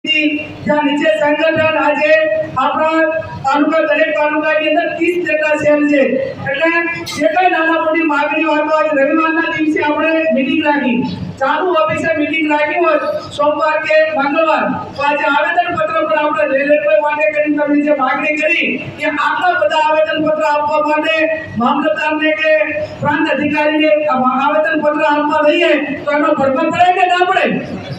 જ્યાં નીચે સંગઠન આજે આપણા તાલુકા દરેક તાલુકાની અંદર 30 જેટલા સેલ છે એટલે જે કઈ નાના મોટી માંગણીઓ હતો આજ રવિવારના દિવસે આપણે મીટિંગ રાખી ચાલુ ઓફિસે મીટિંગ રાખી હોય સોમવાર કે મંગળવાર તો આજે આવેદન પત્ર પર આપણે રેલવે માટે કરી તમે જે માંગણી કરી કે આટલા બધા આવેદન પત્ર આપવા માટે મામલતદારને કે પ્રાંત અધિકારીને આવેદન પત્ર આપવા લઈએ તો એનો ભડકો પડે કે ના પડે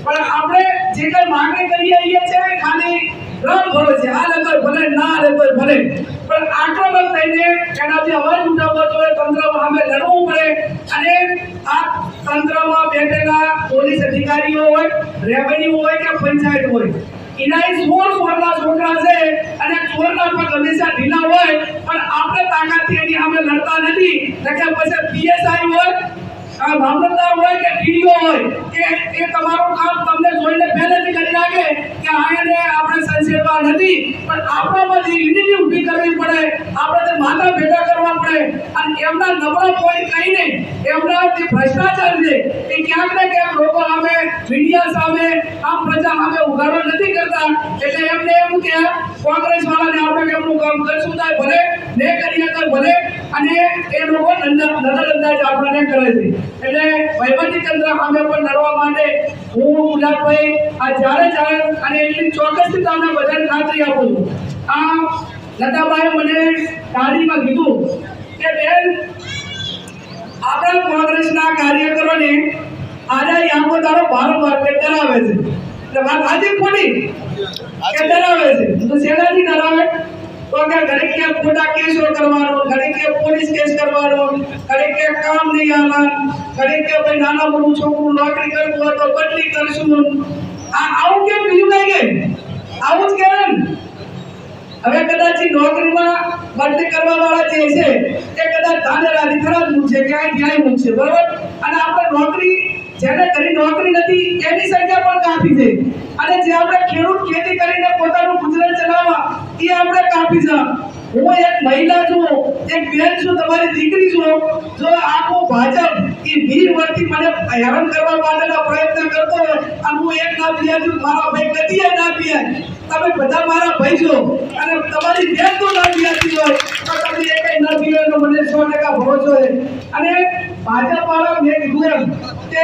પણ આપણે જે કઈ માંગણી કરીએ છે ખાલી રંગ ભરો છે આ લગર ભલે ના લગર ભલે પણ આક્રમક થઈને એનાથી અવાજ ઉઠાવવો જોઈએ તંત્ર સામે લડવું પડે અને આ તંત્રમાં બેઠેલા પોલીસ અધિકારીઓ હોય રેવન્યુ હોય કે પંચાયત હોય એના સોળના છોકરા છે અને ચોરના પગ હંમેશા ઢીલા હોય પણ આપણે તાકાતથી એની સામે લડતા નથી એટલે પછી પીએસઆઈ હોય મામલતદાર હોય કે ટીડીઓ હોય કે એ તમારું કામ તમને જોઈને પહેલેથી કરી નાખે કે આને આપણે સંસેડવા નથી પણ આપણામાંથી યુનિટી ઊભી કરવી પડે આપણે માથા ભેગા કરવા પડે અને એમના નબળા પોઈન્ટ કહીને એમના જે ભ્રષ્ટાચાર છે એ ક્યાંક ને ક્યાંક લોકો સામે મીડિયા સામે આમ પ્રજા સામે ઉઘાડો નથી કરતા એટલે એમને એમ કે કોંગ્રેસ વાળાને આપણે એમનું કામ કરશું થાય ભલે ને કરીએ તો ભલે અને એ લોકો નજરઅંદાજ આપણને કરે છે એટલે વહીવટી તંત્ર સામે પણ લડવા માટે હું ગુલાબભાઈ આ જ્યારે અને એટલી ચોક્કસથી તમને બધાને ખાતરી આપું છું આ લતાભાઈ મને ગાડીમાં કીધું કે બેન આપણા કોંગ્રેસના કાર્યકરોને આજે આંખો તારો વારંવાર કે ડરાવે છે એટલે વાત આજે ખોટી કે ડરાવે છે તો શેનાથી ડરાવે તો કે ઘરે કે ખોટા કેસો કરવાનો ઘરે કે પોલીસ કેસ કરવાનો ઘરે કે કામ નહીં આવવાનું ઘરે કે ભાઈ નાના મોટું છોકરું નોકરી કરતું હોય તો બદલી કરશું આવું કેમ બીજું કઈ કે આવું જ કેમ હવે કદાચ નોકરીમાં બદલી કરવા વાળા જે છે એ કદાચ ધાનેરાથી ખરાબ મૂકશે ક્યાંય મૂકશે બરોબર અને આપણે નોકરી જેને ઘરે નોકરી નથી એની સંખ્યા પણ કાફી છે અને જે આપણે ખેડૂત ખેતી કરીને પોતાનું ગુજરાન ચલાવવા એ આપણે કાફી છે હું એક મહિલા છું એક બેન છું તમારી દીકરી છું જો આખું ભાજપ એ 20 વર્ષથી મને હેરાન કરવા માટેના પ્રયત્ન કરતો હોય અને હું એક ના પીયા છું મારા ભાઈ કદીએ ના પીયા તમે બધા મારા ભાઈ છો અને તમારી બેન તો ના પીયાતી હોય તો તમે એક ના પીવે તો મને 100% ભરોસો છે અને ભાજપ વાળા મેં કીધું એમ કે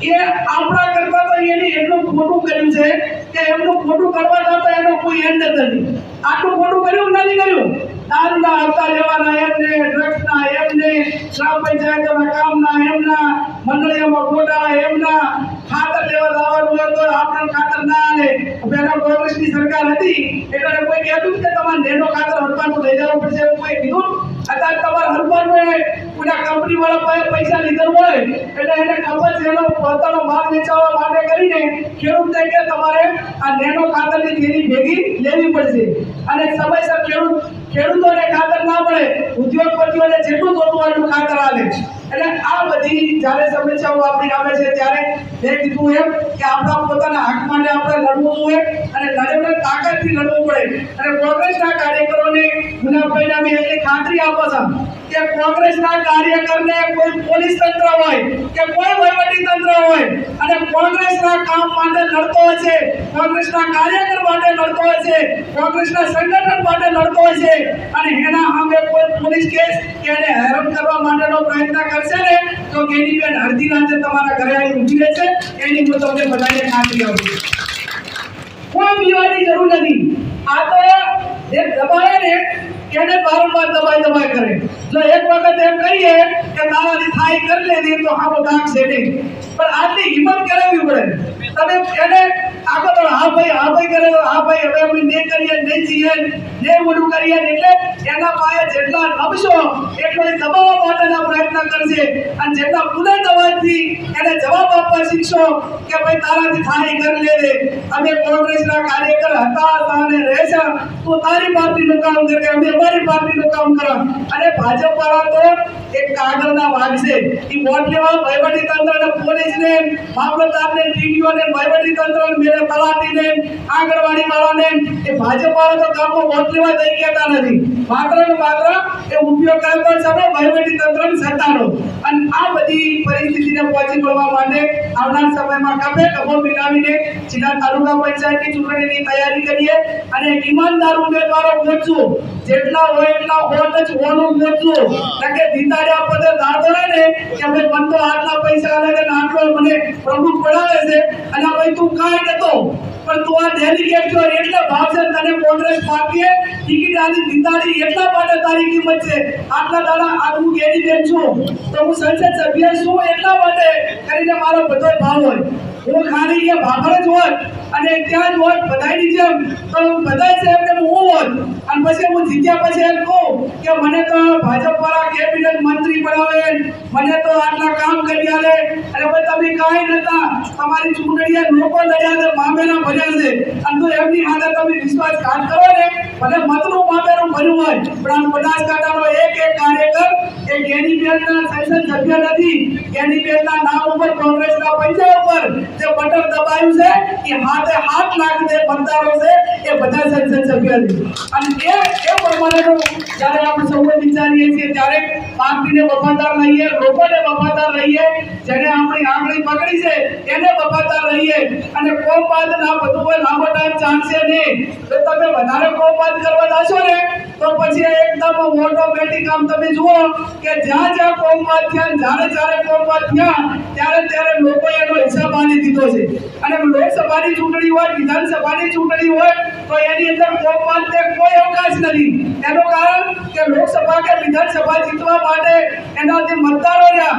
એ આપણા કરતા તો એને એટલું ખોટું કર્યું છે કે એમનું ખોટું કરવા જતા એનો કોઈ એન્ડ નથી આટલું ખોટું કર્યું નથી કર્યું દારૂના હપ્તા લેવાના એમને ડ્રગ્સના એમને ગ્રામ પંચાયતોના કામના એમના મંડળીઓમાં ગોટાળા એમના ખાતર લેવા જવાનું હોય તો આપણે ખાતર ના આલે પહેલા કોંગ્રેસની સરકાર હતી એટલે કોઈ કહેતું કે તમારે નેનો ખાતર હડપાનું લઈ જવું પડશે એવું કોઈ કીધું અત્યારે તમારે હડપાનું પૂરા કંપની વાળા પાસે પૈસા લીધા હોય એટલે એને ખબર છે એનો પોતાનો માલ વેચવા માટે કરીને ખેડૂતને કે તમારે આ નેનો ખાતરની થેલી ભેગી લેવી પડશે અને સમયસર ખેડૂતોને ખાતર ના મળે ઉદ્યોગપતિઓને જેટલું જોતું હોય એટલું ખાતર આલે એટલે આ બધી જ્યારે સમસ્યાઓ આપણી આવે છે ત્યારે મેં કીધું એમ કે આપણા પોતાના હક માટે આપણે લડવું જોઈએ અને લડેને તાકાતથી લડવું પડે અને કોંગ્રેસના કાર્યકરોને ગુલાબભાઈને અમે એટલી ખાતરી આપો છું કે કોંગ્રેસના કાર્યકરને કોઈ પોલીસ તંત્ર હોય કે કોઈ વહીવટી તંત્ર હોય અને કોંગ્રેસના કામ માટે લડતો હશે કોંગ્રેસના કાર્યકર માટે લડતો હશે કોંગ્રેસના સંગઠન માટે લડતો હશે અને એના સામે કોઈ પોલીસ કેસ કે એને હેરાન કરવા માટેનો પ્રયત્ન કરશે ને તો એની બેન અડધી રાતે તમારા ઘરે આવી ઊભી રહેશે એની હું તમને બધાને ખાતરી આપું કોઈ બીવાની જરૂર નથી આ તો જે દબાય ને એને બારંબાર દબાઈ કરે જો એક વખત એમ કહીએ કે તારાથી થાય કરી લેજે તો આવો દાગ છે નહીં પણ આટલી હિંમત કરાવવી પડે તમે એને આખો તો હા ભાઈ કરે હા ભાઈ હવે અમે નહીં કરીએ નહીં જઈએ નહીં મોડું કરીએ એટલે એના પાસે જેટલા નમશો એટલો દબાવવા માટેના પ્રયત્ન કરશે અને જેટલા બુલંદ અવાજથી એને જવાબ આપવા શીખશો કે ભાઈ તારાથી થાય કરી લેજે અમે કોંગ્રેસના કાર્યકર હતા અને રહેશે તો તારી પાર્ટીનું કામ કરે અમે અમારી પાર્ટીનું કામ કરો અને ભાજપ વાળા તો એક કાગળના વાઘ છે એ વોટ લેવા વહીવટી તંત્રને પોલીસને મામલતદારને ટીડીઓને વહીવટી તંત્રને મેરે તલાટીને આંગણવાડી વાળાને એ ભાજપ વાળા તો ગામમાં વોટ લેવા દઈ ગયા નથી, માત્ર ને માત્ર એ ઉપયોગ કરતો છે વહીવટી તંત્રની સત્તાનો। અને આ બધી પરિસ્થિતિને પહોંચી વળવા માટે આવનાર સમયમાં કભો મિલાવીને જિલ્લા તાલુકા પંચાયતની ચૂંટણીની તૈયારી કરીએ અને ઈમાનદાર ઉમેદવારો ગોતશું, જેટલા હોય એટલા વોટ જ હોવાનું ગોતશું, કે દીતાડ્યા પદે દાદો ને કે ભાઈ મન તો આટલા પૈસા આલે કે આટલો મને પ્રમુખ બનાવે છે અને ભાઈ તું કાંઈ નતો પણ તું આ ડેલિગેટ છો એટલે ભાવશે તને કોંગ્રેસ પાર્ટીએ ટિકિટ આલી દીતાડી એટલા માટે તારી કિંમત છે, આટલા દાડા આ હું કેન્ડિડેટ છું તો હું સંસદ સભ્ય છું એટલા માટે કરીને મારો બધો ભાવ હોય, હું ખાલી કે ભાભર જ હોત અને ત્યાં જ હોત બધાની જેમ તો બધા છે એમ હું હોત અને પછી હું જીત્યા પછી એમ કહું કે મને તો ભાજપ વાળા કેબિનેટ મંત્રી બનાવે, મને તો આટલા કામ કરી આલે અને ભાઈ તમે કાંઈ નતા, તમારી ચૂંટણીએ લોકો લડ્યા છે, મામેલા ભર્યા છે અને તો એમની હાથે તમે વિશ્વાસઘાત કરો ને ભલે મતનું મામેલું ભર્યું હોય પણ આ બનાસકાંઠાનો એક કાર્યકર એ ગેનીબેનના સંસદ સભ્ય નથી, ગેનીબેનના નામ ઉપર કોંગ્રેસના પંજા ઉપર જે બટન દબાયું છે એ હાથે હાથ લાખ દે મતદારો છે એ બધા સંસદ સભ્ય છે અને એ પ્રમાણેનું જ્યારે આપણે સૌ વિચારીએ છીએ ત્યારે પાર્ટીને વફાદાર રહીએ, લોકોને વફાદાર રહીએ, જેને આપણી આંગળી પકડી છે એને વફાદાર રહીએ અને કોમવાદ ના બધું કોઈ લાંબો ટાઈમ ચાલશે નહીં, જો તમે વધારે કોમવાદ કરવા જશો ને તો પછી એકદમ ઓટોમેટિક આમ તમે જુઓ કે જ્યાં જ્યાં કોમવાદ થયા જ્યારે કોમવાદ થયા ત્યારે લોકોએ એનો હિસાબ આલી દીધો છે અને લોકસભાની ચૂંટણી હોય વિધાનસભાની ચૂંટણી હોય તો એની અંદર કોમવાદને કોઈ અવકાશ નથી, એનું કારણ કે લોકસભા કે વિધાનસભા જીતવા માટે એના જે મતદારો રહ્યા